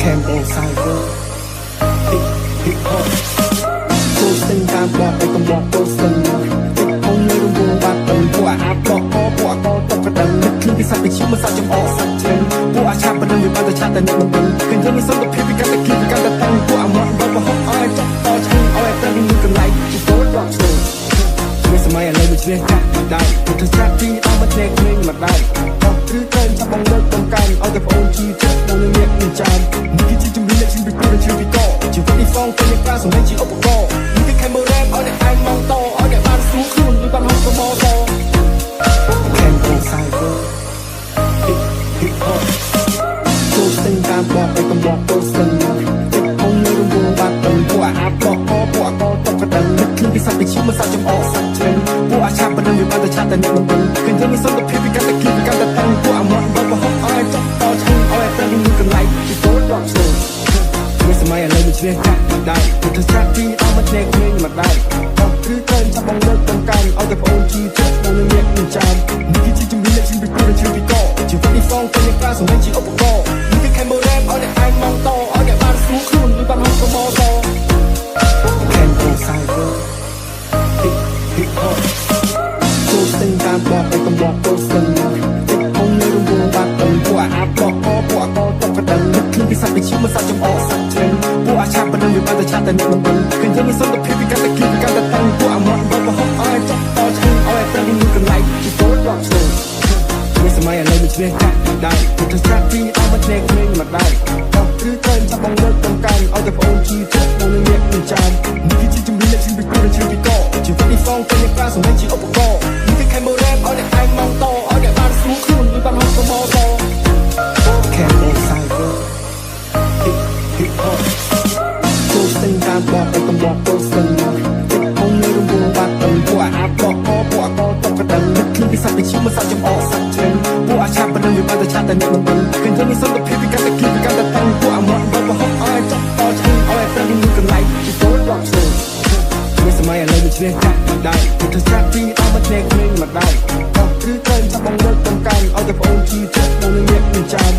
Campbell Cyber Hip Hop ទូសិនតាមបបកំបោទូសិនទឹកហុងនៅរង្វង់បាត់ទៅពួកអាបកពួកអកតកដឹងនឹកឃើញពីសត្វវិជាមកសាច់ចំអកសាច់ជ្រឹងពួកអាឆាប់ប៉ុណ្ណឹងវាបានតែឆាប់តែអ្នកមិនដឹងឃើញយើងមានសន្តិភាពពីកាន់តែគៀបពីកាន់តែតាំងពួកអាមាត់បបហុកឲ្យចុកតឆ្ងាញ់ឲ្យតែមានកន្លែងជាតូចដល់ឈើជាសម័យឥឡូវវាជ្រះកាត់ដៃពុទ្ធសាសនាអមតែក្មេងមកដៃអស់ឬត្រូវចាប់បងលើកកំកាញ់ឲ្យតែប្អូនជីចិត្តបងនឹងមានចាំនេះគឺជាជំនឿអ្នកជំនឿពីពីកជីវិតនេះសងទៅនឹងការសម្ដែងជាឧបករណ៍នេះគឺខេមរ៉ែមឲ្យអ្នកឯងមកតឲ្យអ្នកបានស្រួលខ្លួនឬបានហត់កមតខេមរ៉ែម Cyber Hip Hop ចូលស្ទើរតាមបបកំបោទូសិនទឹកហុងនៅរង្វង់បាត់ទៅពួកអាបកពួកអកតកដឹងនឹកឃើញពីសត្វវិជាមកសាច់ចំអកសាច់ជ្រឹងពួកអាឆាប់ប៉ុណ្ណឹងវាបានតែឆាប់តែអ្នកមិនដឹងឃើញយើងមានសន្តិភាពពីកាន់តែគៀបពីកាន់តែតាំងពួកអាមាត់បបហុកឲ្យចុកតឆ្ងាញ់ឲ្យតែមានកន្លែងជាតូចដល់ឈើជាសម័យឥឡូវវាជ្រះកាត់ដៃពុទ្ធសាសនាអមតែក្មេងមកដៃអស់ឬត្រូវចាប់បងលើកកំកាញ់ឲ្យតែប្អូនជីចិត្តបងនឹងមានចាំនេះគឺជាជំនឿអ្នកជំនឿពីពីកជីវិតនេះសងទៅនឹងការសម្ដែងជាឧបករណ៍នេះគឺខេមរ៉ែមឲ្យអ្នកឯងមកតឲ្យអ្នកបានស្រួលខ្លួនឬបានហត់កមតCampbell Cyber Hip Hop ចូលស្ទើរតាមបបកំបោទូសិនទឹកហុងនៅរង្វង់បាត់ទៅពួកអាបកពួកអកតកដឹងនឹកឃើញពីសត្វវិជាមកសាច់ចំអកសាច់ជ្រឹងពួកអាឆាប់ប៉ុណ្ណឹងវាបានតែឆាប់តែអ្នកមិនដឹងឃើញយើងមានសន្តិភាពពីកាន់តែគៀបពីកាន់តែតាំងពួកអាមាត់បបហុកឲ្យចុកតឆ្ងាញ់ឲ្យតែមានកន្លែងជាតូចដល់ឈើជាសម័យឥឡូវវាជ្រះកាត់ដៃពុទ្ធសាសនាអមតែក្មេងមកដៃអស់ឬត្រូវចាប់បងលើកកំកាញ់ឲ្យតែប្អូនជីចិត្តបងនឹងមានចាំនេះគឺជាជំនឿអ្នកជំនឿពីជីវិតនេះសងទៅនឹងការសម្ដែងជាឧបករណ៍នេះគឺខេមរ៉ែមឲ្យអ្នកឯងមកតឲ្យអ្នកបានស្រួលខ្លួនឬបានហត់កមតCampbell Cyber Hip Hop ចូលស្ទើរតាមបបកំបោទូសិនទឹកហុងនៅរង្វង់បាត់ទៅពួកអាបកពួកអកតកដឹងនឹកឃើញពីសត្វវិជាមកសាច់ចំអកសាច់ជ្រឹងពួកអាឆាប់ប៉ុណ្ណឹងវាបានតែឆាប់តែអ្នកមិនដឹងឃើញយើងមានសន្តិភាពពីកាន់តែគៀបពីកាន់តែតាំងពួកអាមាត់បបហុកឲ្យចុកតឆ្ងាញ់ឲ្យតែមានកន្លែងជាតូចដល់ឈើជាសម័យឥឡូវវាជ្រះកាត់ដៃពុទ្ធសាសនាអមតែក្មេងមកដៃអស់ឬត្រូវចាប់បងលើកកំកាញ់ឲ្យតែប្អូនជីចិត្តបងនឹងមានចាំ